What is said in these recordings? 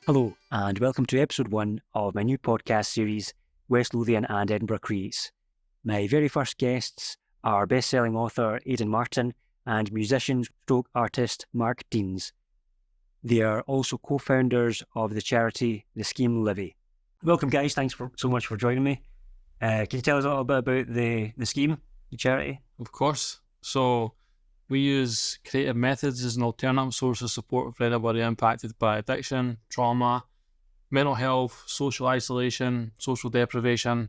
Hello, and welcome to episode 1 of my new podcast series, West Lothian and Edinburgh Creates. My very first guests are best-selling author Aidan Martin and musician/artist Mark Deans. They are also co-founders of the charity, the Scheme Livi. Welcome, guys. Thanks so much for joining me. Can you tell us a little bit about the scheme, the charity? Of course. So we use creative methods as an alternative source of support for anybody impacted by addiction, trauma, mental health, social isolation, social deprivation.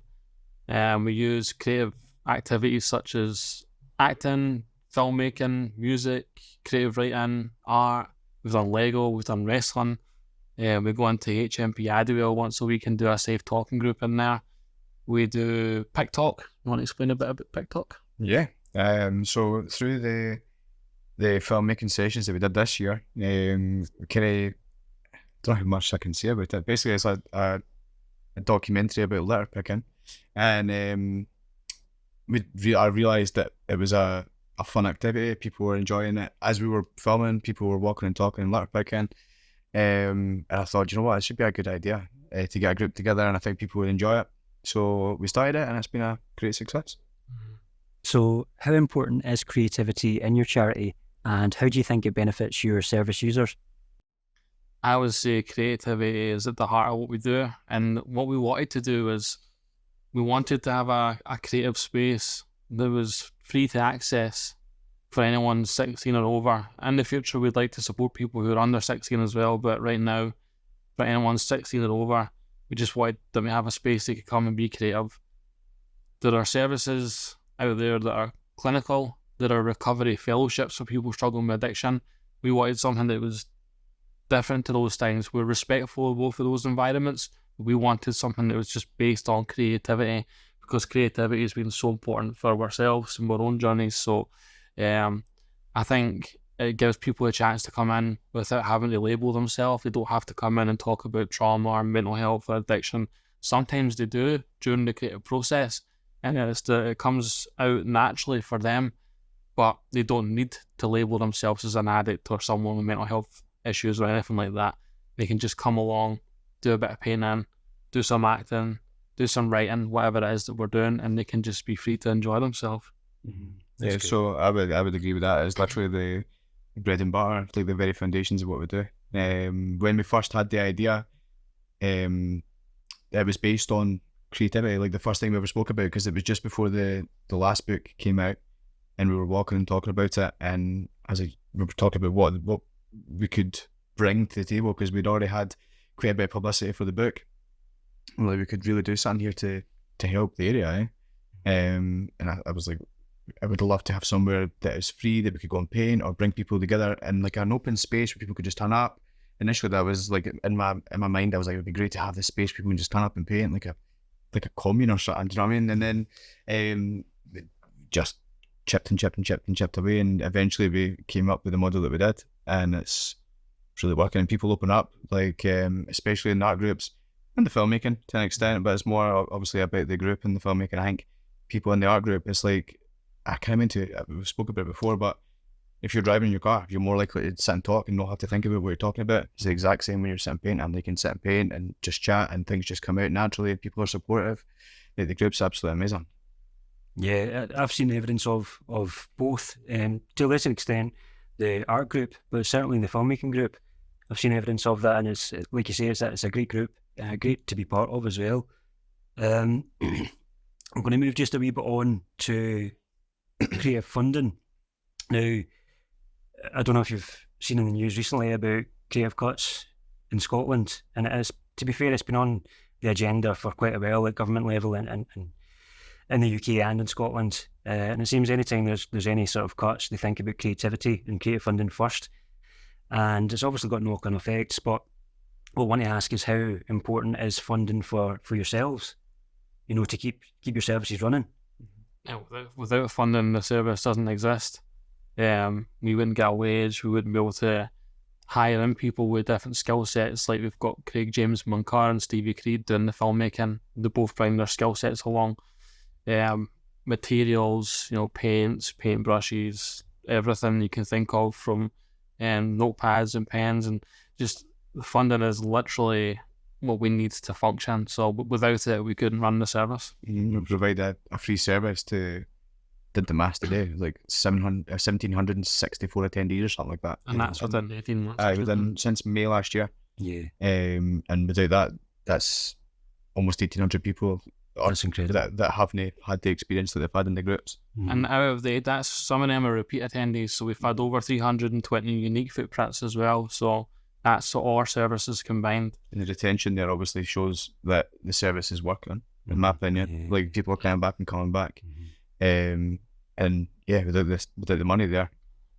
We use creative activities such as acting, filmmaking, music, creative writing, art. We've done Lego, we've done wrestling. We go into HMP Idlewild once a week and do a safe talking group in there. We do Pick Talk. You want to explain a bit about Pick Talk? Yeah. So through the filmmaking sessions that we did this year, kind of don't know how much I can say about it. Basically, it's a documentary about litter picking, and I realised that it was a fun activity. People were enjoying it as we were filming. People were walking and talking and litter picking, and I thought, you know what, it should be a good idea to get a group together, and I think people would enjoy it. So we started it, and it's been a great success. So how important is creativity in your charity, and how do you think it benefits your service users? I would say creativity is at the heart of what we do, and what we wanted to do is we wanted to have a creative space that was free to access for anyone 16 or over. In the future, we'd like to support people who are under 16 as well, but right now, for anyone 16 or over, we just wanted them to have a space they could come and be creative. There are services out there that are clinical, that are recovery fellowships for people struggling with addiction. We wanted something that was different to those things. We're respectful of both of those environments. We wanted something that was just based on creativity, because creativity has been so important for ourselves and our own journeys. So I think it gives people a chance to come in without having to label themselves. They don't have to come in and talk about trauma or mental health or addiction. Sometimes they do during the creative process, and it comes out naturally for them, but they don't need to label themselves as an addict or someone with mental health issues or anything like that. They can just come along, do a bit of painting, do some acting, do some writing, whatever it is that we're doing, and they can just be free to enjoy themselves. Mm-hmm. Yeah, good. so I would agree with that. It's literally the bread and butter, like the very foundations of what we do. When we first had the idea, it was based on creativity, like the first thing we ever spoke about, because it was just before the last book came out, and we were walking and talking about it, and we were talking about what we could bring to the table, because we'd already had quite a bit of publicity for the book. Like, we could really do something here to help the area, and I was like, I would love to have somewhere that is free, that we could go and paint or bring people together in like an open space where people could just turn up. Initially, that was like in my mind, I was like, it would be great to have this space where people can just turn up and paint like a commune or something, do you know what I mean? And then just chipped away, and eventually we came up with the model that we did, and it's really working, and people open up, like especially in art groups and the filmmaking to an extent, but it's more obviously about the group and the filmmaking. I think people in the art group, it's like, I came into it, we've spoken about it before, but if you're driving in your car, you're more likely to sit and talk and not have to think about what you're talking about. It's the exact same when you're sitting painting, and they can sit and paint and just chat, and things just come out naturally, and people are supportive. The group's absolutely amazing. Yeah, I've seen evidence of both, to a lesser extent the art group, but certainly the filmmaking group. I've seen evidence of that, and it's like you say, it's a great group, great to be part of as well. I'm going to move just a wee bit on to creative funding. Now, I don't know if you've seen in the news recently about creative cuts in Scotland, and it is, to be fair, it's been on the agenda for quite a while at government level and in the UK and in Scotland. And it seems anytime there's any sort of cuts, they think about creativity and creative funding first. And it's obviously got knock-on effects, but what I want to ask is how important is funding for yourselves, to keep your services running? Yeah, without funding, the service doesn't exist. We wouldn't get a wage, we wouldn't be able to hire in people with different skill sets. Like we've got Craig James Munkar and Stevie Creed doing the filmmaking. They both bring their skill sets along. Materials, paints, paintbrushes, everything you can think of, from notepads and pens, and just the funding is literally what we need to function. So without it, we couldn't run the service. We provide a free service to, did the mass today, it was like 1,764 attendees or something like that. And that's within 18 months. Within since May last year. Yeah. And without that, that's almost 1,800 people That's incredible. that haven't had the experience that they've had in the groups. And out of that's some of them are repeat attendees. So we've had over 320 unique footprints as well. So that's all our services combined. And the retention there obviously shows that the service is working, in my opinion. Yeah. Like, people are coming back and coming back. And yeah, without the money there,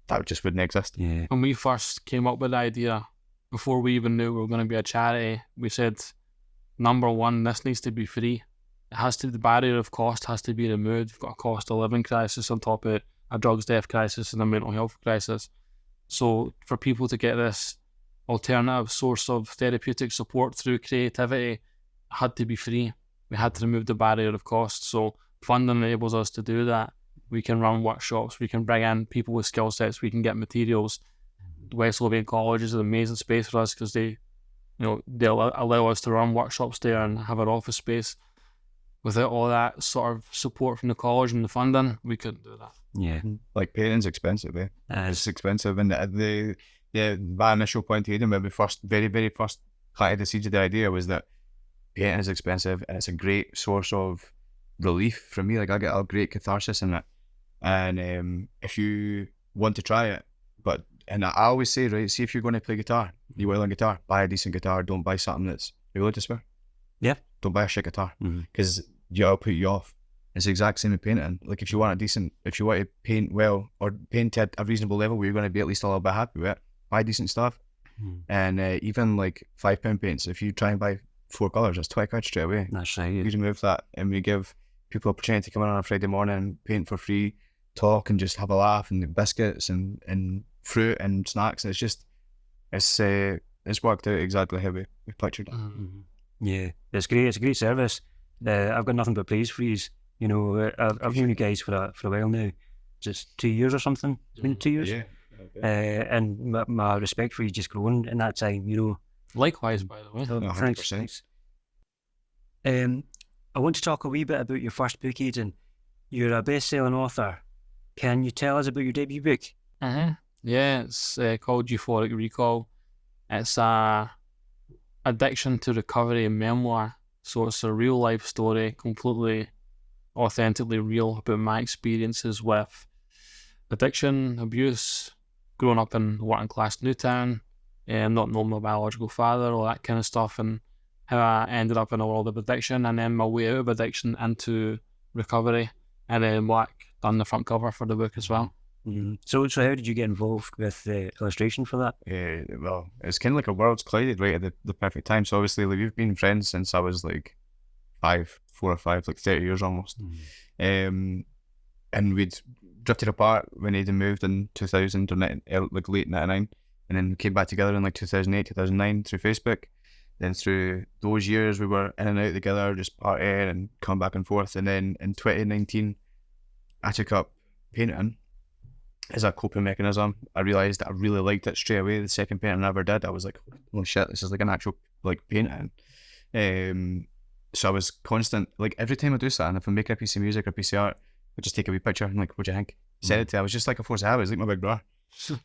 that just wouldn't exist. Yeah. When we first came up with the idea, before we even knew we were going to be a charity, we said, number one, this needs to be free. It has to, the barrier of cost has to be removed. We've got a cost of living crisis on top of it, a drugs death crisis and a mental health crisis. So for people to get this alternative source of therapeutic support through creativity, it had to be free. We had to remove the barrier of cost. So funding enables us to do that. We can run workshops, we can bring in people with skill sets, we can get materials. West Lothian College is an amazing space for us because they'll allow us to run workshops there and have our office space. Without all that sort of support from the college and the funding, we couldn't do that. Yeah. Like, painting's expensive, eh? It's expensive. And my initial point to Aidan when we very, very first planted the seeds of the idea was that painting is expensive and it's a great source of relief for me. Like, I get a great catharsis in it. And if you want to try it, and I always say, right, see if you're going to play guitar, you will on guitar, buy a decent guitar, don't buy something that's, are you allowed to swear? Yeah. Don't buy a shit guitar, because it'll put you off. It's the exact same with painting. Like, if you want to paint well, or paint at a reasonable level where you're going to be at least a little bit happy with it, buy decent stuff. And even like £5 paints, if you try and buy 4 colours, that's 20 quid straight away. That's right. We remove that, and we give people opportunity to come in on a Friday morning and paint for free, talk and just have a laugh, and biscuits and fruit and snacks. And it's worked out exactly how we pictured it. Yeah, it's great. It's a great service. I've got nothing but praise for you. You know, I've known you guys for a while now, just 2 years or something. It's been 2 years. Yeah. And my respect for you just grown in that time. You know. Likewise, by the way. So, 100%. I want to talk a wee bit about your first book, Aidan. You're a best-selling author. Can you tell us about your debut book? Yeah, it's called Euphoric Recall. It's a addiction to recovery memoir. So it's a real life story, completely authentically real, about my experiences with addiction, abuse, growing up in working class Newtown, and not knowing my biological father, all that kind of stuff, and how I ended up in a world of addiction, and then my way out of addiction into recovery. And then Black done the front cover for the book as well. So how did you get involved with the illustration for that? Well, it's kind of like a world's collided right at the perfect time. So obviously, like, we've been friends since I was like 4 or 5, like 30 years almost. And we'd drifted apart when Aidan moved in 2000 or like late 99, and then came back together in like 2008, 2009 through Facebook. Then through those years, we were in and out together, just partying and come back and forth. And then in 2019, I took up painting as a coping mechanism. I realised that I really liked it straight away. The second painting I ever did, I was like, holy shit, this is like an actual like painting. So I was constant, like, every time I do something, if I'm making a piece of music or a piece of art, I just take a wee picture and like, what do you think? Send it to. I was just like a force of habit. It was like my big brother.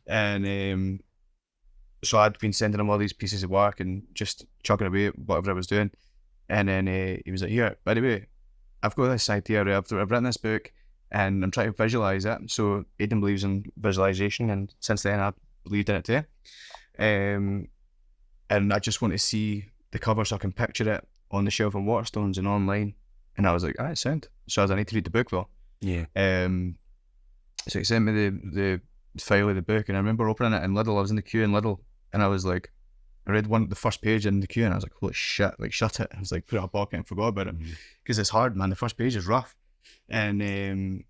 And so I'd been sending him all these pieces of work and just chucking away whatever I was doing. And then he was like, here, by the way, I've got this idea, right? I've written this book and I'm trying to visualise it. So Aidan believes in visualisation, and since then I believed in it too. And I just want to see the cover so I can picture it on the shelf in Waterstones and online. And I was like, alright, sound. So I was like, I need to read the book though. Yeah. So he sent me the file of the book, and I remember opening it in Lidl. I was in the queue in Lidl, and I was like, I read the first page in the queue, and I was like, holy shit, like, shut it. I was like, put it in a pocket and forgot about it, because it's hard, man. The first page is rough. And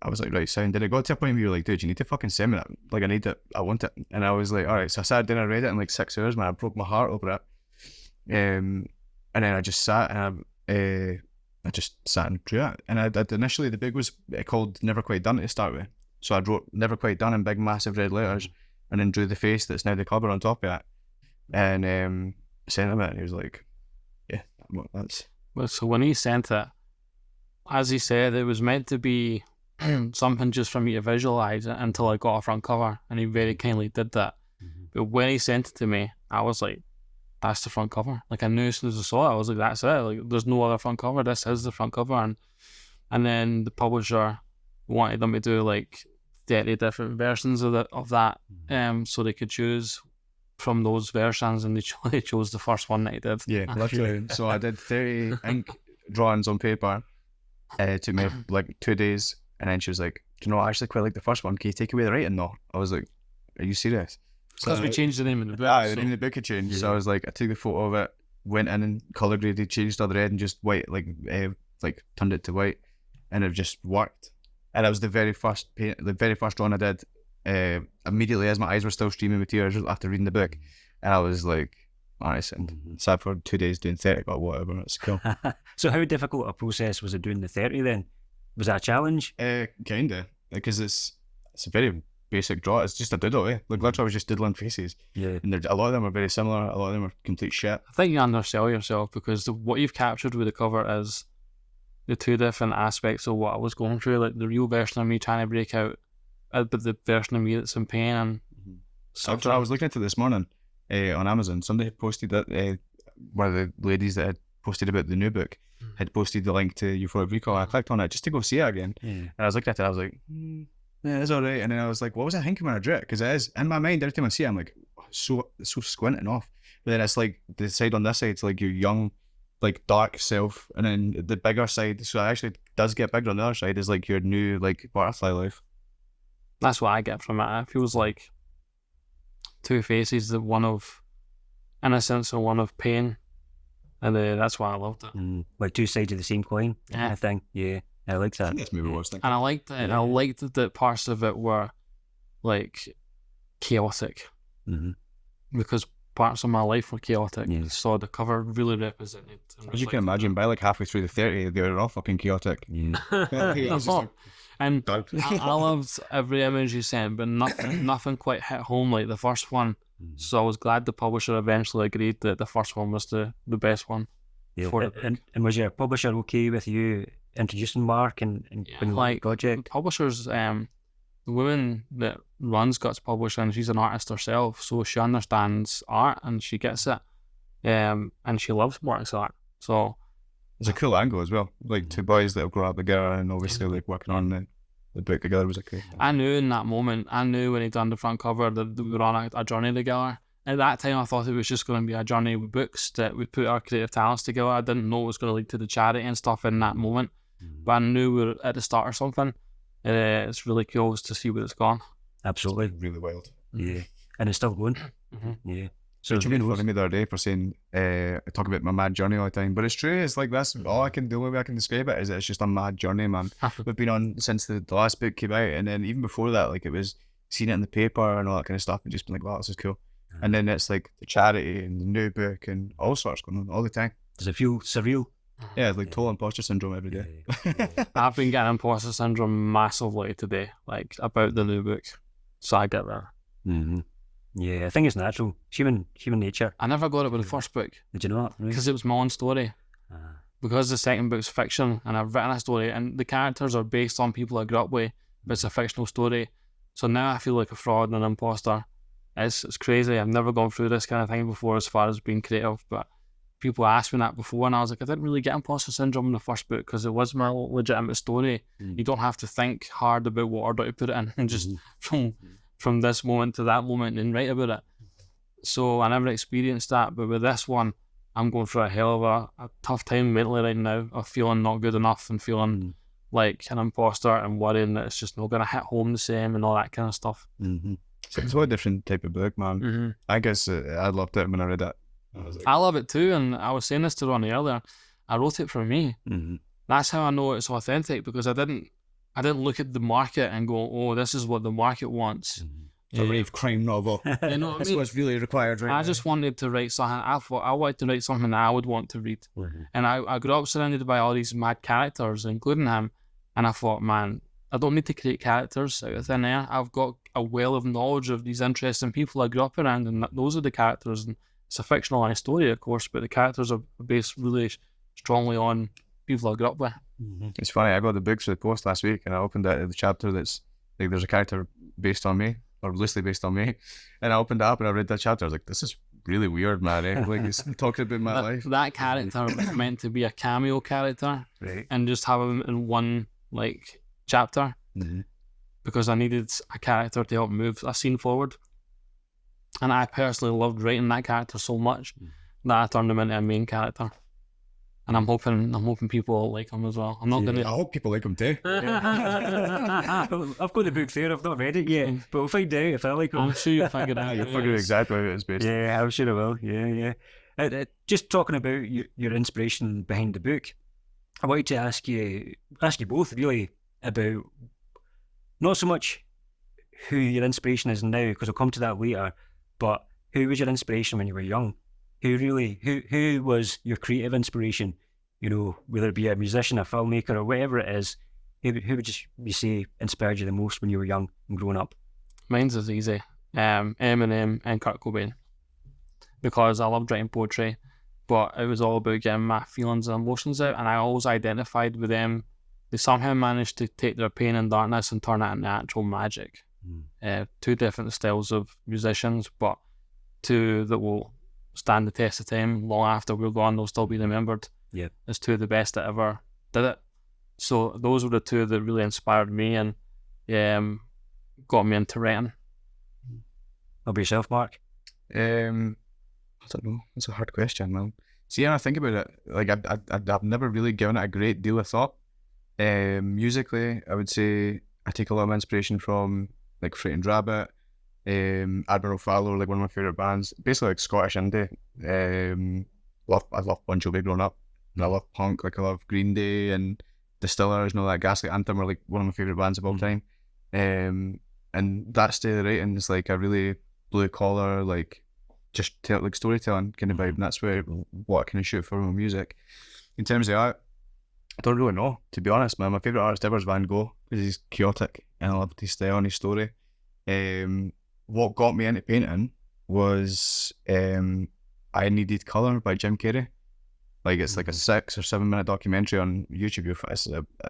I was like, right, sound. Then it got to a point where you were like, dude, you need to fucking send me that. Like, I need it. I want it. And I was like, all right. So I sat down and I read it in like 6 hours, man. I broke my heart over it. And then I just sat and I just sat and drew it. And I initially, the book was called Never Quite Done to start with. So I wrote Never Quite Done in big, massive red letters, and then drew the face that's now the cover on top of it. and sent him it, and he was like, yeah, that's... Well, so when he sent it, as he said, it was meant to be something just for me to visualise it until I got a front cover, and he very kindly did that. But when he sent it to me, I was like, that's the front cover. Like, I knew as soon as I saw it, I was like, that's it. Like, there's no other front cover. This is the front cover. And then the publisher wanted them to do like 30 different versions of that, so they could choose from those versions, and they chose the first one that he did. Yeah, literally. So I did 30 ink drawings on paper. It took me like 2 days, and then she was like, "Do you know, I actually quite like the first one. Can you take away the writing though?" I was like, "Are you serious?" Because we changed the name of the book. The name of the book had changed. So I was like, I took the photo of it, went in and colour graded, changed all the red and just white, like turned it to white, and it just worked. And that was the very first drawing I did. Immediately as my eyes were still streaming with tears after reading the book, and I was like, "Alright, sad for 2 days doing 30, but whatever, it's cool." So how difficult a process was it doing the 30 then? Was that a challenge? Kinda, because it's a very basic draw. It's just a doodle, eh? Like literally I was just doodling faces. Yeah. And a lot of them are very similar, a lot of them are complete shit. I think you undersell yourself, because what you've captured with the cover is the two different aspects of what I was going through, like the real version of me trying to break out, but the version of me that's in pain and So I was looking at it this morning on Amazon. Somebody had posted that one of the ladies that had posted about the new book had posted the link to Euphoric Recall. I clicked on it just to go see it again. And I was looking at it, I was like, yeah, it's alright. And then I was like, what was I thinking when I drew it? Because it is, in my mind, every time I see it, I'm like, so squinting off. But then it's like, the side on this side, it's like your young, like dark self. And then the bigger side, so it actually does get bigger on the other side, is like your new, like, butterfly life. That's what I get from it. It feels like two faces, the one of innocence and one of pain. And that's why I loved it. Like two sides of the same coin, kind of thing. Yeah. I like that. I think that's maybe what I was thinking. And I liked it. I liked that parts of it were like chaotic, because parts of my life were chaotic. So the cover really represented. As you can imagine, by like halfway through the 30, they were all fucking chaotic. And I loved every image you sent, but nothing quite hit home like the first one. So I was glad the publisher eventually agreed that the first one was the best one. Yeah. And was your publisher okay with you introducing Mark and like project? Publishers, the woman that runs Guts Publishing, she's an artist herself, so she understands art and she gets it, and she loves Mark's art. So it's a cool angle as well, like two boys that have grown up together and obviously like working on the book together was a cool thing. I knew in that moment, when he'd done the front cover that we were on a journey together. At that time I thought it was just going to be a journey with books, that we put our creative talents together. I didn't know it was going to lead to the charity and stuff in that moment, but I knew we were at the start of something. It's really cool to see where it's gone. Absolutely. Really wild. Yeah. And it's still going. Yeah. So you made fun of me the other day for saying I talk about my mad journey all the time, but it's true. It's like this. The only way I can describe it is that it's just a mad journey, man. We've been on since the last book came out, and then even before that, like it was seeing it in the paper and all that kind of stuff, and just been like, wow, this is cool. And then it's like the charity and the new book and all sorts going on all the time. Does it feel surreal? Yeah, it's like total imposter syndrome every day. I've been getting imposter syndrome massively today, like about the new book. So I get that. Yeah, I think it's natural. Human nature. I never got it with the first book. Did you not? Because it was my own story. Because the second book's fiction and I've written a story and the characters are based on people I grew up with, but it's a fictional story. So now I feel like a fraud and an imposter. It's crazy. I've never gone through this kind of thing before as far as being creative, but people asked me that before and I was like, I didn't really get imposter syndrome in the first book because it was my legitimate story. You don't have to think hard about what order to put it in and just from this moment to that moment and write about it. So I never experienced that, but with this one, I'm going through a hell of a tough time mentally right now of feeling not good enough and feeling like an imposter and worrying that it's just not going to hit home the same and all that kind of stuff. So it's a different type of book, man. I guess I loved it when I read it. I love it too, and I was saying this to Ronnie earlier. I wrote it for me. That's how I know it's authentic, because I didn't look at the market and go, oh, this is what the market wants. It's a rave crime novel. You know what That's what's really required right now. I just wanted to write something. I thought I wanted to write something that I would want to read. And I grew up surrounded by all these mad characters, including him. And I thought, man, I don't need to create characters out of thin air. I've got a well of knowledge of these interesting people I grew up around, and those are the characters. And it's a fictionalized story, of course, but the characters are based really strongly on people I grew up with. It's funny, I got the book through the post last week and I opened it at the chapter that's like there's a character based on me, or loosely based on me, and I opened it up and I read that chapter. I was like, this is really weird, man. Like, it's talking about my life. That character was meant to be a cameo character, Right. and just have him in one like chapter, because I needed a character to help move a scene forward. And I personally loved writing that character so much that I turned him into a main character. And I'm hoping people like him as well. I'm not gonna. I hope people like him too. I've got the book there. I've not read it yet, but we'll find out if I like it. I'm sure you'll figure it out. You'll figure exactly what it's based on. Yeah, I'm sure I will. Yeah. Just talking about your inspiration behind the book, I wanted to ask you both really about not so much who your inspiration is now, because I'll come to that later, but who was your inspiration when you were young? Who was your creative inspiration? You know, whether it be a musician, a filmmaker, or whatever it is, who would you say inspired you the most when you were young and growing up? Mine's is easy. Eminem and Kurt Cobain, because I loved writing poetry, but it was all about getting my feelings and emotions out, and I always identified with them. They somehow managed to take their pain and darkness and turn it into actual magic. Two different styles of musicians, but two that will stand the test of time. Long after we're gone, they'll still be remembered as two of the best that ever did it. So those were the two that really inspired me and got me into writing. How about yourself, Mark? I don't know. That's a hard question, man. See, when I think about it, like I've never really given it a great deal of thought. Musically, I would say I take a lot of inspiration from like Frightened Rabbit, Admiral Fallow, like one of my favourite bands. Basically like Scottish indie. I love Bon Jovi growing up. And I love punk, like I love Green Day and Distillers and all that. Gaslight Anthem are like one of my favourite bands of all time. And that style of writing is like a really blue collar, like just like storytelling kind of vibe, and that's what I kind of shoot for with music. In terms of art, I don't really know, to be honest, man. My favourite artist ever is Van Gogh, because he's chaotic and I love his style and his story. What got me into painting was I Needed Colour by Jim Carrey. Like, it's like a 6 or 7 minute documentary on YouTube.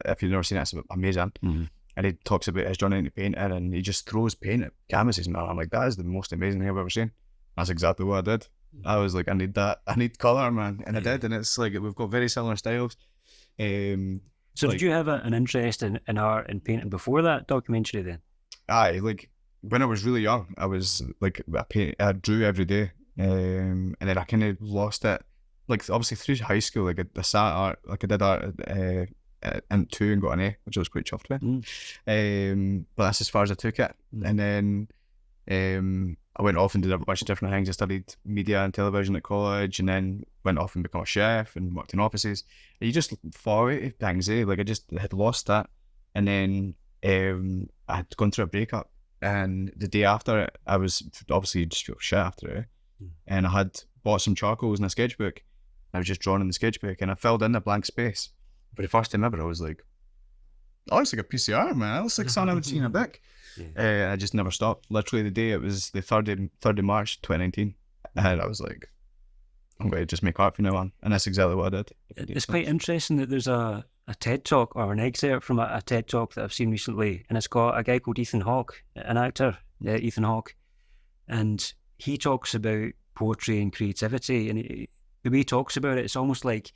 If you've never seen it, it's amazing. And he talks about his journey into painting, and he just throws paint at canvases, man. I'm like, that is the most amazing thing I've ever seen. That's exactly what I did. I was like, I need that. I need colour, man. And I did, and it's like, we've got very similar styles. So did you have an interest in art and painting before that documentary then? Aye, like when I was really young, I was like, I drew every day, and then I kind of lost it. Like, obviously through high school, like I sat art, like I did art in 2 and got an A, which I was quite chuffed with. But that's as far as I took it. And then I went off and did a bunch of different things. I studied media and television at college, and then went off and become a chef and worked in offices. And you just fall out of things, eh? Like, I just had lost that. And then I had gone through a breakup, and the day after it, I was obviously just feel shit after it. And I had bought some charcoals and a sketchbook. I was just drawing in the sketchbook, and I filled in the blank space. For the first time ever, I was like, that looks like a piece of art, man. That looks like something I would see in a book. I just never stopped. Literally the day, it was the 3rd of March 2019, and I was like, I'm going to just make art from now on. And that's exactly what I did. It's quite interesting that there's a TED Talk, or an excerpt from a TED Talk that I've seen recently, and it's got a guy called Ethan Hawke, an actor, Ethan Hawke, and he talks about poetry and creativity, and the way he talks about it, it's almost like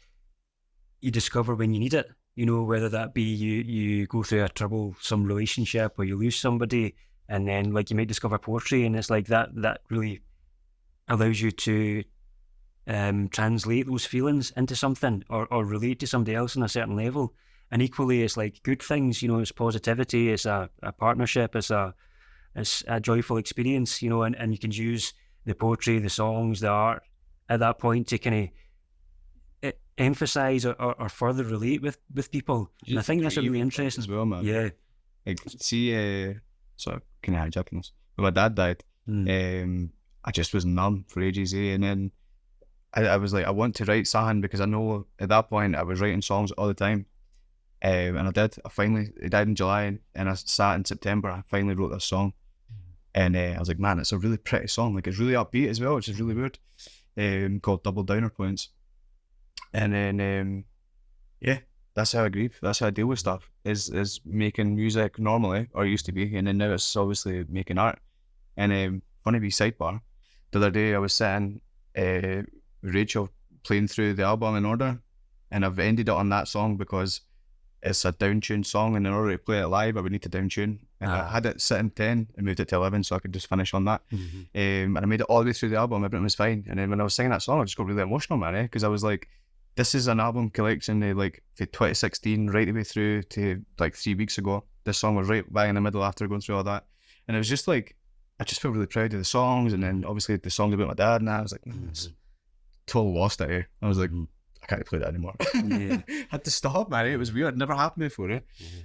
you discover when you need it, you know, whether that be you go through a troublesome relationship, or you lose somebody, and then like you might discover poetry, and it's like that really allows you to translate those feelings into something, or relate to somebody else on a certain level. And equally, it's like good things, you know, it's positivity, it's a partnership, it's a joyful experience, you know, and you can use the poetry, the songs, the art at that point to kind of emphasize or further relate with people. And I think that's really interesting as well, man. Yeah. Like, see, so kind of hijacking this. When my dad died, I just was numb for ages, and then I was like, I want to write something, because I know at that point I was writing songs all the time, and I did. He died in July, and I sat in September. I finally wrote this song, and I was like, man, it's a really pretty song. Like, it's really upbeat as well, which is really weird. called Double Downer Points. And then, yeah, that's how I grieve. That's how I deal with stuff, is making music normally, or used to be, and then now it's obviously making art. And funny wee sidebar, the other day I was sitting, Rachel playing through the album in order, and I've ended it on that song because it's a down-tuned song, and in order to play it live I would need to down-tune, and I had it sitting 10 and moved it to 11 so I could just finish on that. And I made it all the way through the album, everything was fine, and then when I was singing that song I just got really emotional, man, because I was like, this is an album collection of like from 2016 right the way through to like 3 weeks ago. This song was right bang in the middle after going through all that, and it was just like, I just felt really proud of the songs, and then obviously the songs about my dad, and I was like, total lost it. I was like, I can't play that anymore. Had to stop, man. It was weird. It never happened before.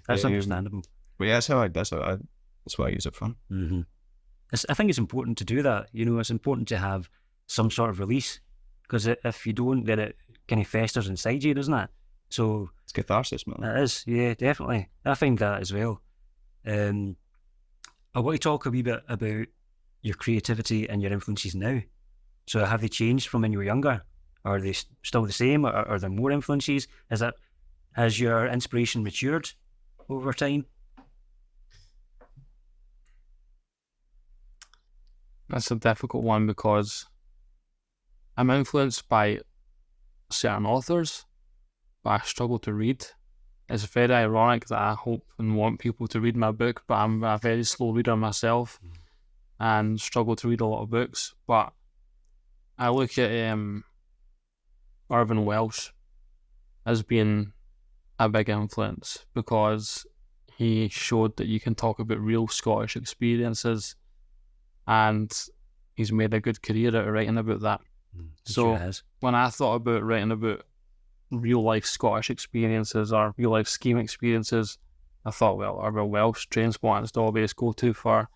That's understandable. But yeah, that's what I use it for. I think it's important to do that. You know, it's important to have some sort of release, because if you don't, then it kind of festers inside you, doesn't it? So it's catharsis, man. It is, yeah, definitely. I find that as well. I want to talk a wee bit about your creativity and your influences now. So have they changed from when you were younger? Are they still the same? Or are there more influences? Has your inspiration matured over time? That's a difficult one because I'm influenced by certain authors, but I struggle to read. It's very ironic that I hope and want people to read my book, but I'm a very slow reader myself and struggle to read a lot of books. But I look at Irvine Welsh as being a big influence because he showed that you can talk about real Scottish experiences, and he's made a good career out of writing about that. So when I thought about writing about real life Scottish experiences or real life scheme experiences, I thought, well, Irvine Welsh, Trainspotting's the obvious go-to for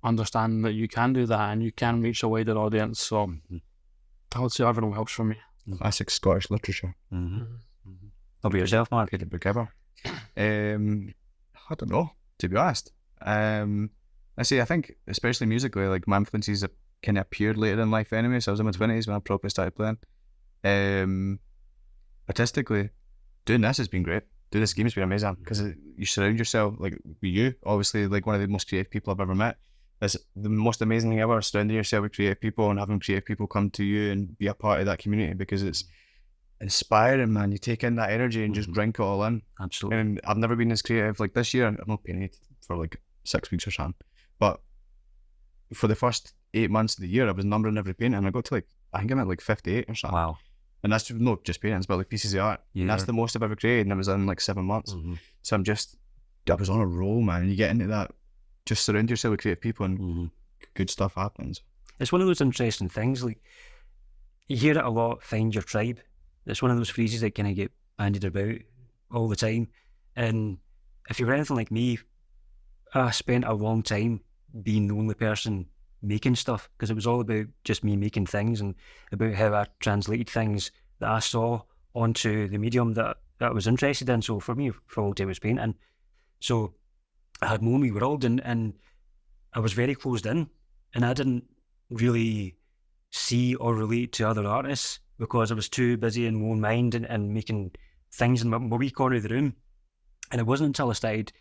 understanding that you can do that and you can reach a wider audience. So I would say Irvine Welsh for me. Classic Scottish literature. How about yourself, Mark? Good book ever. I don't know, to be honest. I think especially musically, like my influences have kind of appeared later in life anyway. So I was in my 20s when I properly started playing. Artistically, doing this has been great. Doing this game has been amazing because you surround yourself, like with you, obviously, like one of the most creative people I've ever met. It's the most amazing thing ever, surrounding yourself with creative people and having creative people come to you and be a part of that community, because it's inspiring, man. You take in that energy and just drink it all in. Absolutely. And I've never been as creative. Like this year, I've not painted for like 6 weeks or something, but for the first 8 months of the year, I was numbering every painting, and I got to like, I think I'm at like 58 or something. Wow. And that's not just paintings, but like pieces of art. Yeah. And that's the most I've ever created, and it was in like 7 months. So I was on a roll, man. And you get into that, just surround yourself with creative people, and good stuff happens. It's one of those interesting things, like you hear it a lot, find your tribe. It's one of those phrases that kind of get bandied about all the time. And if you were anything like me, I spent a long time being the only person making stuff, because it was all about just me making things and about how I translated things that I saw onto the medium that I was interested in. So for me, for a long time, it was painting. So I had my own wee world, and I was very closed in, and I didn't really see or relate to other artists because I was too busy in my own mind and making things in my wee corner of the room. And it wasn't until I started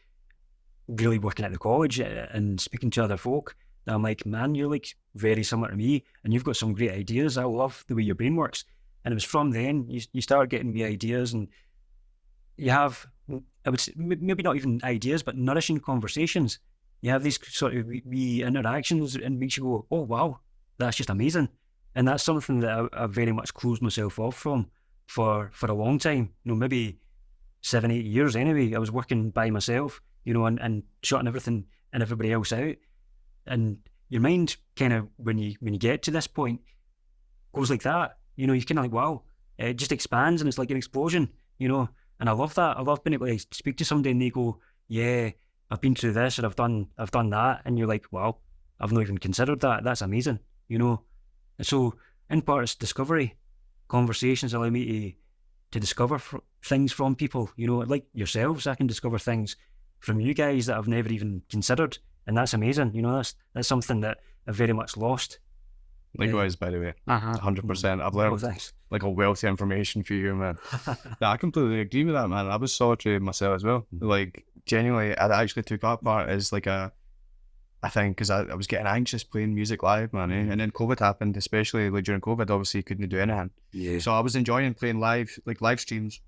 really working at the college and speaking to other folk that I'm like, man, you're like very similar to me, and you've got some great ideas. I love the way your brain works. And it was from then you start getting me ideas, and you have, I would say, maybe not even ideas, but nourishing conversations. You have these sort of wee interactions, and makes you go, oh wow, that's just amazing. And that's something that I very much closed myself off from for a long time. You know, maybe 7-8 years anyway. I was working by myself, you know, and shutting everything and everybody else out. And your mind kind of, when you get to this point, goes like that. You know, you're kind of like, wow, it just expands, and it's like an explosion, you know. And I love that. I love being able to speak to somebody and they go, yeah, I've been through this and I've done that. And you're like, wow, I've not even considered that. That's amazing, you know. And so in part it's discovery. Conversations allow me to discover things from people, you know, like yourselves. I can discover things from you guys that I've never even considered. And that's amazing, you know. That's something that I've very much lost Likewise, by the way, 100%. I've Oh, learned thanks. like a wealth of information for you, man. No, I completely agree with that, man. I was solitary myself as well. Like, genuinely, I actually took that part as like I think, because I was getting anxious playing music live, man. And then COVID happened, especially like during COVID, obviously you couldn't do anything. Yeah. So I was enjoying playing live streams,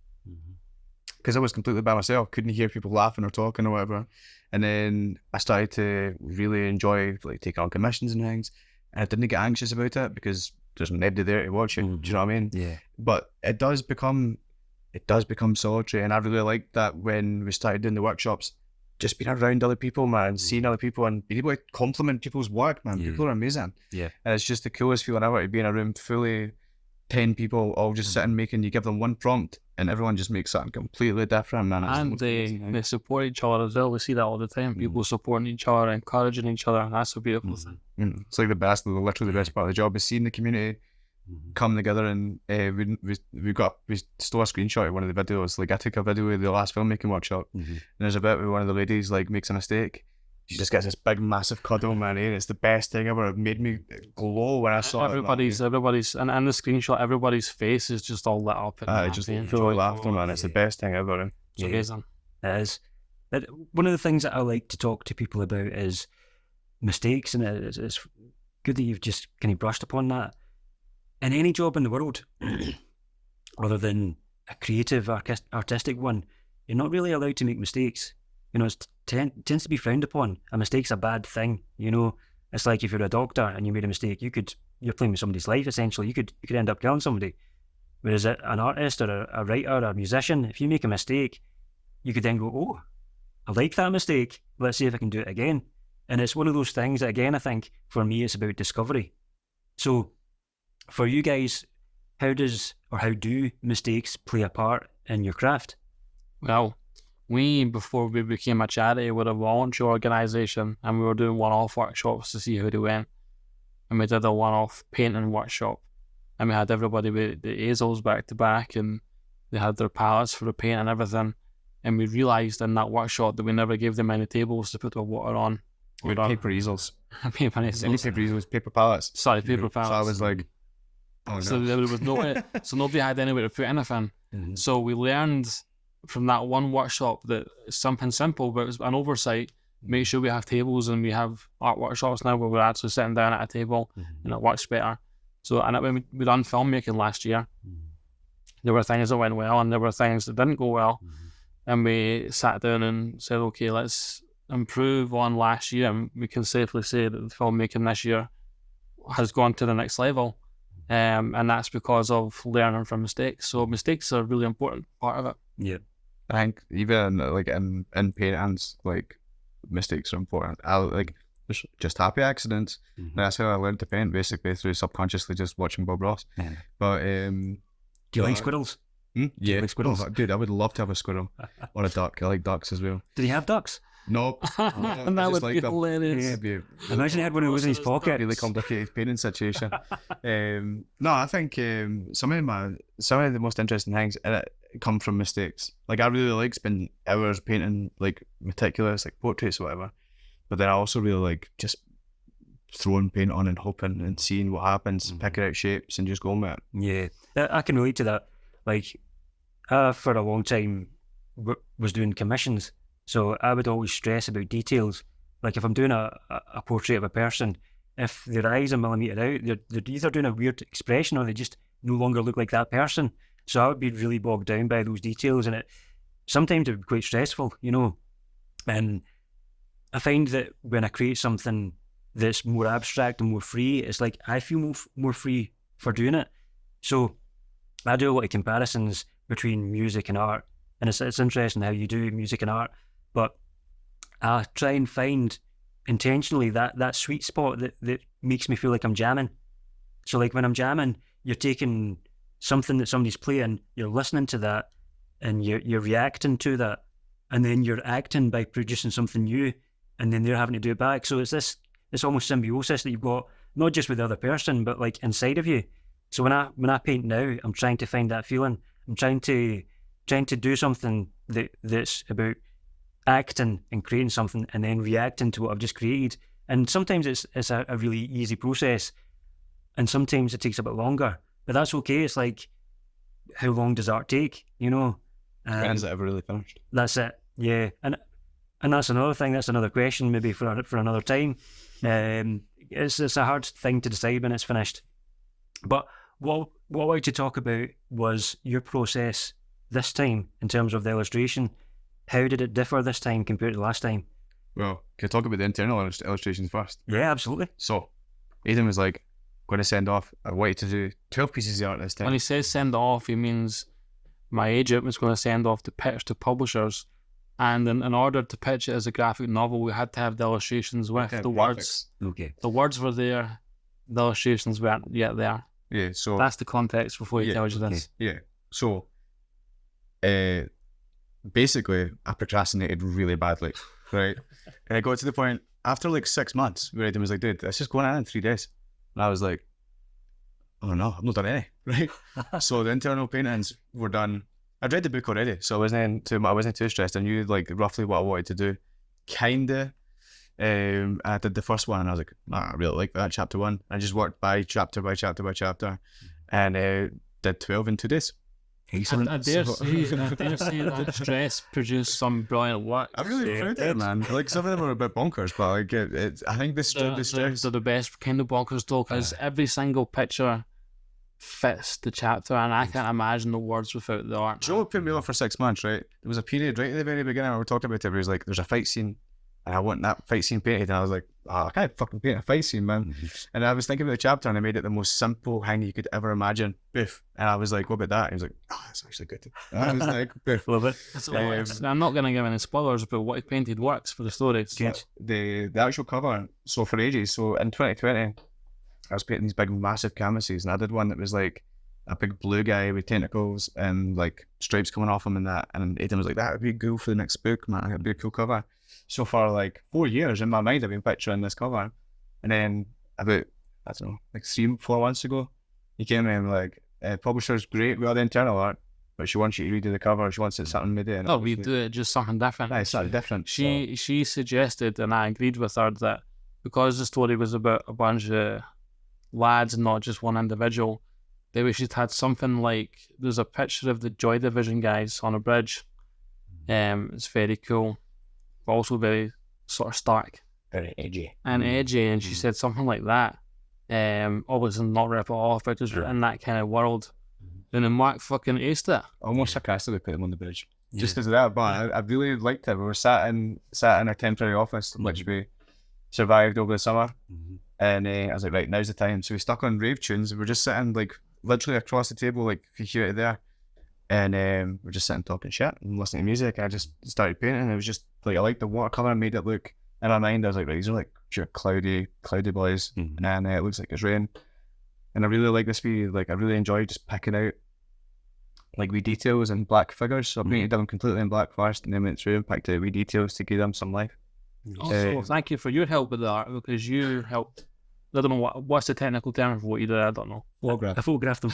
because I was completely by myself, couldn't hear people laughing or talking or whatever. And then I started to really enjoy like taking on commissions and things, and I didn't get anxious about it because there's nobody there to watch it. Do you know what I mean? Yeah. But it does become solitary, and I really liked that when we started doing the workshops, just being around other people, man, seeing other people and being able to compliment people's work, man. People are amazing. Yeah. And it's just the coolest feeling ever to be in a room fully 10 people all just sitting making, you give them one prompt and everyone just makes something completely different, man. It's And they support each other as well. We see that all the time. People supporting each other, encouraging each other. That's a beautiful thing. It's like literally the best part of the job is seeing the community come together. And we stole a screenshot of one of the videos. Like, I took a video of the last filmmaking workshop, and there's a bit where one of the ladies like makes a mistake. She just gets this big massive cuddle, man. It's the best thing ever. It made me glow when I saw everybody's and in the screenshot, everybody's face is just all lit up. Just enjoy laughter, man. It's the best thing ever. It's amazing. It is. One of the things that I like to talk to people about is mistakes, and it's good that you've just kind of brushed upon that. In any job in the world, other than a creative, artistic one, you're not really allowed to make mistakes. You know, it tends to be frowned upon. A mistake's a bad thing. You know, it's like if you're a doctor and you made a mistake, you're playing with somebody's life essentially. You could end up killing somebody. Whereas an artist or a writer or a musician, if you make a mistake, you could then go, oh, I like that mistake. Let's see if I can do it again. And it's one of those things that, again, I think for me, it's about discovery. So for you guys, how do mistakes play a part in your craft? Well, before we became a charity, we were a voluntary organisation, and we were doing one-off workshops to see how they went. And we did a one-off painting workshop, and we had everybody with the easels back to back, and they had their palettes for the paint and everything. And we realised in that workshop that we never gave them any tables to put the water on. With paper easels. Paper easels. Paper pallets. Sorry, paper pallets. So I was like, oh no. So there was so nobody had anywhere to put anything. So we learned from that one workshop that it's something simple, but it was an oversight. Make sure we have tables, and we have art workshops now where we're actually sitting down at a table, and it works better. So, and when we done filmmaking last year, there were things that went well and there were things that didn't go well, and we sat down and said, okay, let's improve on last year, and we can safely say that the filmmaking this year has gone to the next level, and that's because of learning from mistakes. So mistakes are a really important part of it. Yeah. I think even like in paintings, like mistakes are important. There's just happy accidents. That's how I learned to paint, basically through subconsciously just watching Bob Ross. But do you like squirrels? Yeah, Do you like squirrels? Oh, dude, I would love to have a squirrel or a duck. I like ducks as well. Did he have ducks? No, and that would be hilarious. Yeah, imagine he had one of those in his pocket. Really complicated painting situation. No, I think some of the most interesting things come from mistakes. Like, I really like spending hours painting like meticulous, like portraits or whatever. But then I also really like just throwing paint on and hoping and seeing what happens, picking out shapes and just going with it. Yeah, I can relate to that. Like, for a long time was doing commissions, so I would always stress about details. Like, if I'm doing a portrait of a person, if their eyes are millimetre out, they're either doing a weird expression or they just no longer look like that person. So I would be really bogged down by those details, and sometimes it would be quite stressful, you know. And I find that when I create something that's more abstract and more free, it's like I feel more free for doing it. So I do a lot of comparisons between music and art, and it's interesting how you do music and art, but I try and find intentionally that sweet spot that makes me feel like I'm jamming. So like when I'm jamming, you're taking something that somebody's playing, you're listening to that, and you're reacting to that, and then you're acting by producing something new, and then they're having to do it back. So it's this almost symbiosis that you've got, not just with the other person, but like inside of you. So when I paint now, I'm trying to find that feeling. I'm trying to do something that's about acting and creating something, and then reacting to what I've just created. And sometimes it's a really easy process. and sometimes it takes a bit longer, but that's okay. It's like, how long does art take? You know, When's it ever really finished? that's it. Yeah, and that's another thing. That's another question, maybe for another time. It's a hard thing to decide when it's finished. But what I wanted to talk about was your process this time in terms of the illustration. How did it differ this time compared to last time? Well, can I talk about the internal illustrations first? Yeah, absolutely. So, Aidan was like, going to send off, I wanted to do 12 pieces of art this time. When he says send off, he means my agent was going to send off the pitch to publishers, and in order to pitch it as a graphic novel, we had to have the illustrations with the words. Okay. The words were there, the illustrations weren't yet there. Yeah, so that's the context before he tells you this. Yeah, so basically, I procrastinated really badly, right? And I got to the point after like 6 months where Aidan was like, "Dude, let's just go in 3 days," and I was like, "Oh no, I've not done any." Right? So the internal paintings were done. I'd read the book already, so I wasn't too stressed. I knew like roughly what I wanted to do. Kinda. I did the first one and I was like, I really like that, chapter 1. I just worked by chapter by chapter by chapter and did 12 in 2 days. Excellent. I dare say that stress produced some brilliant work. I'm really proud of it, man. Like, some of them are a bit bonkers, but like I think the stress. They're the best kind of bonkers though, because every single picture fits the chapter, and I can't imagine the words without the art. Joe put me off for 6 months, right? There was a period right at the very beginning where we were talking about it where he was like, there's a fight scene and I want that fight scene painted, and I was like, I can't fucking paint a fight scene, man. And I was thinking about the chapter and I made it the most simple thing you could ever imagine. Boof. And I was like, what about that? And he was like, that's actually good. And I was like, boof. Love it. I'm not going to give any spoilers, but what he painted works for the story. The actual cover, so for ages, so in 2020 I was painting these big massive canvases, and I did one that was like a big blue guy with tentacles and like stripes coming off him and that, and Aidan was like, that would be cool for the next book, man, that'd be a cool cover. So for like 4 years in my mind I've been picturing this cover, and then about, I don't know, like 3-4 months ago he came in like, publisher's great with all the internal art, but she wants you to redo the cover, she wants it something made it. No, we do it just something different. It's something different. She suggested, and I agreed with her, that because the story was about a bunch of lads and not just one individual, they wish she'd had something like, there's a picture of the Joy Division guys on a bridge. It's very cool, but also very sort of stark. Very edgy. And edgy, and she said something like that. Obviously not rip it off, but just in that kind of world. And then Mark fucking aced it. Almost sarcastically put him on the bridge. Just as that, but I really liked it. We were sat in our temporary office, which we survived over the summer. And I was like, right, now's the time. So we stuck on rave tunes. We were just sitting like literally across the table, like if you hear it there. And we're just sitting talking shit and listening to music. I just started painting. It was just like, I liked the watercolour and made it look, in my mind I was like, right, these are like pure cloudy boys. And it looks like it's rain. And I really like this wee, like I really enjoy just picking out like wee details and black figures. So I painted them completely in black first and then went through and picked out wee details to give them some life. Also, thank you for your help with the art, because you helped. I don't know what's the technical term for what you did. I don't know. I photographed them.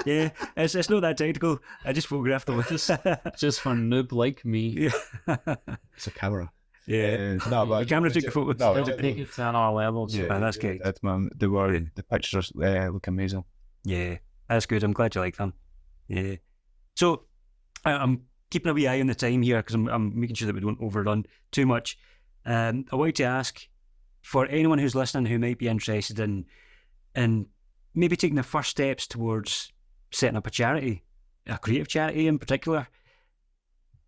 Yeah, it's not that technical. I just photographed them. Just for a noob like me. It's a camera. Yeah, no, the camera took the photos. No, take it to another level. Yeah, that's good. The pictures look amazing. Yeah, that's good. I'm glad you like them. Yeah. So I'm keeping a wee eye on the time here because I'm making sure that we don't overrun too much. I wanted to ask, for anyone who's listening who might be interested in maybe taking the first steps towards setting up a charity, a creative charity in particular,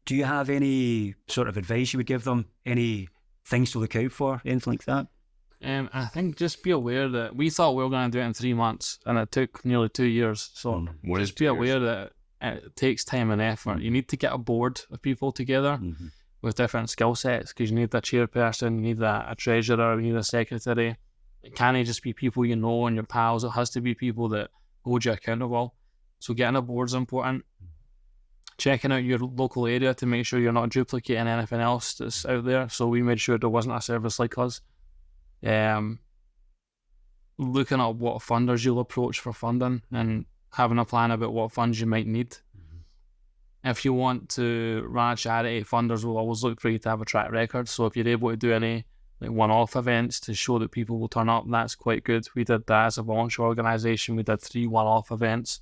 do you have any sort of advice you would give them? Any things to look out for? Anything like that? I think just be aware that we thought we were going to do it in 3 months, and it took nearly 2 years. So just be aware that it takes time and effort. You need to get a board of people together with different skill sets, because you need a chairperson, you need a treasurer, you need a secretary. It can't just be people you know and your pals. It has to be people that hold you accountable. So getting a board is important. Checking out your local area to make sure you're not duplicating anything else that's out there. So we made sure there wasn't a service like us. Looking at what funders you'll approach for funding and having a plan about what funds you might need. If you want to run a charity, funders will always look for you to have a track record. So if you're able to do any like one-off events to show that people will turn up. And that's quite good. We did that as a voluntary organisation. We did 3 one-off events.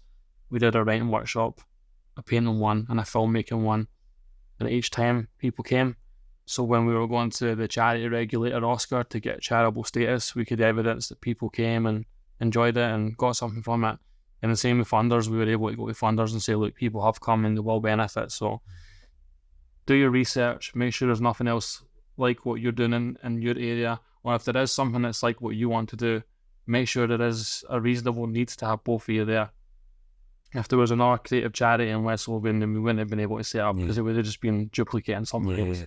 We did a writing workshop, a painting one, and a filmmaking one. And each time people came. So when we were going to the charity regulator Oscar to get charitable status, we could evidence that people came and enjoyed it and got something from it. And the same with funders, we were able to go to funders and say, look, people have come and they will benefit. So do your research, make sure there's nothing else like what you're doing in your area. Or if there is something that's like what you want to do, make sure there is a reasonable need to have both of you there. If there was another creative charity in West Lothian, then we wouldn't have been able to set up because it would have just been duplicating something else.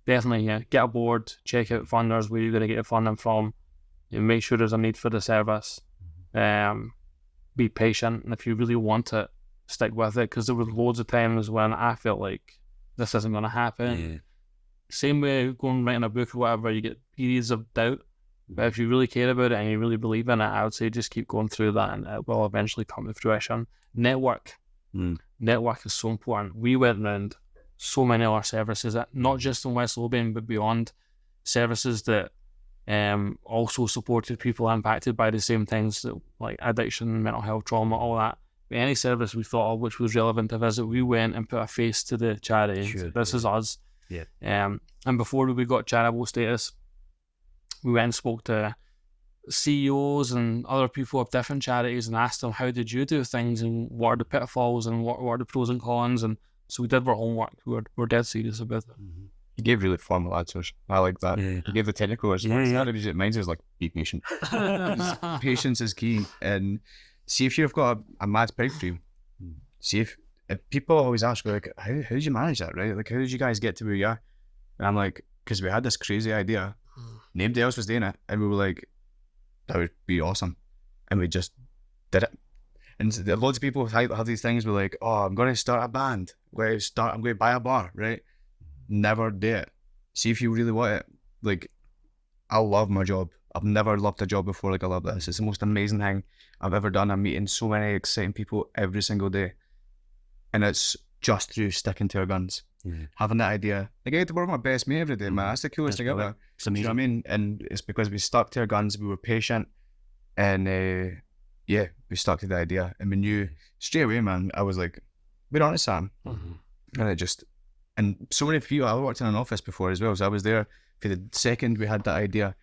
Definitely, get aboard, check out funders, where you're going to get your funding from, and make sure there's a need for the service. Be patient, and if you really want it, stick with it, because there were loads of times when I felt like this isn't going to happen. Same way going writing a book or whatever, you get periods of doubt. But if you really care about it and you really believe in it, I would say just keep going through that and it will eventually come to fruition. Network. Network is so important. We went around so many other services, not just in West Lothian, but beyond, services that also supported people impacted by the same things, that, like addiction, mental health, trauma, all that. But any service we thought of which was relevant to visit, we went and put a face to the charity. This is us. And before we got charitable status, we went and spoke to CEOs and other people of different charities and asked them, how did you do things and what are the pitfalls and what are the pros and cons? And so we did our homework. We're dead serious about it. You gave really formal answers. I like that. You gave the technical answers. Mine is like, be patient. Patience is key. And see if you've got a mad pipe dream. See if people always ask, like, how did you manage that, right? Like, how did you guys get to where you are? And I'm like, because we had this crazy idea. Nobody else was doing it. And we were like, that would be awesome. And we just did it. And loads of people have these things where like, oh, I'm going to start a band. I'm going to buy a bar, right? Never do it. See if you really want it. Like, I love my job. I've never loved a job before like I love this. It's the most amazing thing I've ever done. I'm meeting so many exciting people every single day. And it's just through sticking to our guns. Having that idea. Like, I get to work with my best mate every day, man. That's the coolest thing ever. It's amazing. You know what I mean? And it's because we stuck to our guns, we were patient, and we stuck to the idea. And we knew straight away, man, I was like, we're on to Sam. And so many people, I worked in an office before as well, so I was there for the second we had that idea.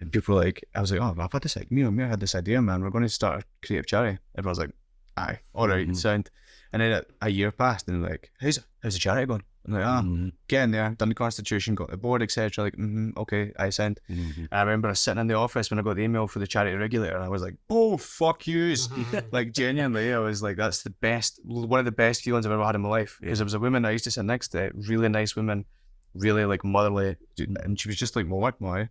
And people were like, I was like, oh, I've had this, like, me and me, I had this idea, man, we're going to start a creative charity. Everyone was like, aye, all right, sound. And then a year passed, and they're like, how's the charity going? I'm like, get in there, done the constitution, got the board, etc. Like, okay, I sent. I remember I was sitting in the office when I got the email for the charity regulator, and I was like, oh, fuck yous. Like, genuinely, I was like, that's the best, one of the best feelings I've ever had in my life. Because there was a woman I used to sit next to, really nice woman, really like motherly, and she was just like my work boy.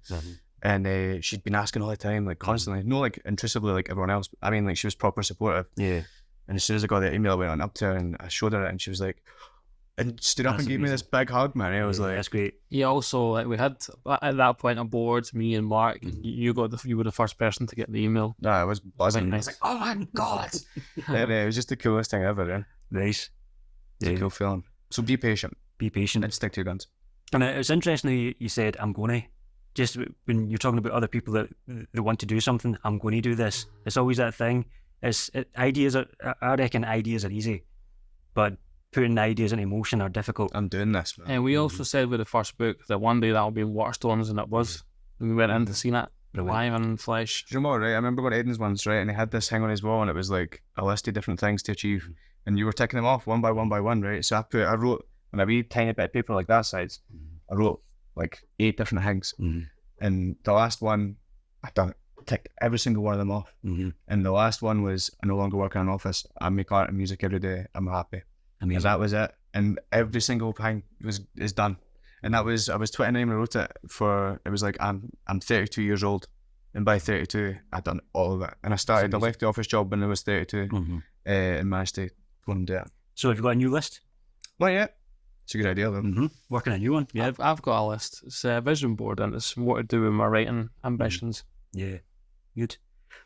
And she'd been asking all the time, like constantly, no like intrusively like everyone else. I mean, like, she was proper supportive. And as soon as I got the email, I went on up to her and I showed her it, and she was like, and stood up and gave me this big hug, man. I was like, that's great. Yeah, also, like, we had at that point a board, me and Mark. You were the first person to get the email. No, I was buzzing. I was like, oh my god! And it was just the coolest thing ever. Then Nice. it's a cool feeling. So be patient. Be patient. And stick to your guns. And it's interesting you said, I'm going to. Just when you're talking about other people that want to do something, I'm going to do this. It's always that thing. I reckon ideas are easy, but putting ideas into motion are difficult. I'm doing this, man. And we also said with the first book that one day that'll be in Waterstones, and it was. And we went in to see it live and in flesh. Do you know what, right? I remember going to Aidan's once, right? And he had this thing on his wall, and it was like a list of different things to achieve. And you were ticking them off one by one, right? So I wrote on a wee tiny bit of paper like that size, I wrote like 8 different things. And the last one, I done it. Ticked every single one of them off. And the last one was, I no longer work in an office. I make art and music every day. I'm happy. And that was it. And every single thing is done. And I was 29 when I wrote it. It was like, I'm 32 years old, and by 32 I'd done all of it. And I left the office job when I was 32 and managed to go and do it. So have you got a new list? Not yet. It's a good idea though. Working a new one. Yeah, I've got a list. It's a vision board, and it's what to do with my writing ambitions. Yeah, good.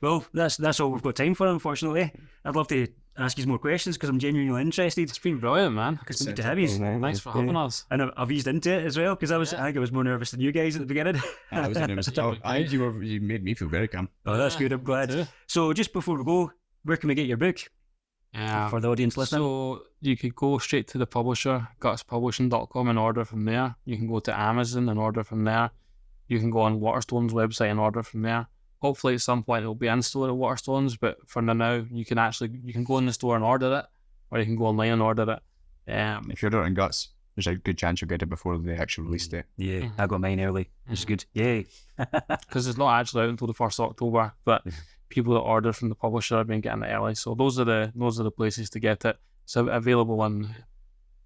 Well, that's all we've got time for, unfortunately. I'd love to ask you more questions because I'm genuinely interested. It's been brilliant, man. It's good to have you. Thanks for having us. And I've eased into it as well because I think I was more nervous than you guys at the beginning. I was nervous. You made me feel very calm. Oh, that's good. I'm glad. Yeah. So just before we go, where can we get your book for the audience listening? So you could go straight to the publisher, gutspublishing.com, and order from there. You can go to Amazon and order from there. You can go on Waterstone's website and order from there. Hopefully at some point it'll be in store at Waterstone's, but for now you can go in the store and order it, or you can go online and order it. If you're ordering Guts, there's a good chance you'll get it before the actual release date. Yeah, I got mine early. It's good. Yay. Because it's not actually out until the 1st of October, but people that order from the publisher have been getting it early. So those are the places to get it. It's available in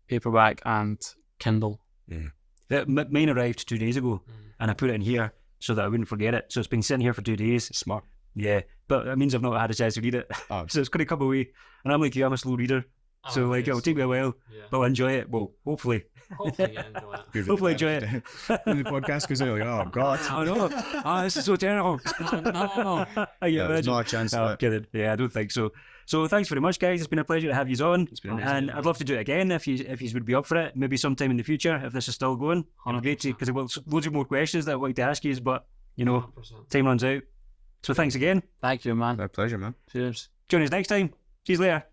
paperback and Kindle. Yeah. Mine arrived 2 days ago, and I put it in here so that I wouldn't forget it. So it's been sitting here for 2 days. Smart. Yeah, but it means I've not had a chance to read it. Oh. So it's going to come away. And I'm like you, I'm a slow reader. So it'll take me a while, but I'll enjoy it. Well, hopefully. Hopefully you enjoy it. Hopefully enjoy it. When the podcast goes out, like, oh God. I know. This is so terrible. No. There's not a chance. No, I'm kidding. Yeah, I don't think so. So thanks very much, guys. It's been a pleasure to have you on. It's been amazing. And I'd love to do it again if you would be up for it. Maybe sometime in the future if this is still going. It'd be great to, because I've got loads of more questions that I'd like to ask you, but you know, 100%. time runs out. So thanks again. Thank you, man. My pleasure, man. Cheers. Join us next time. See you later.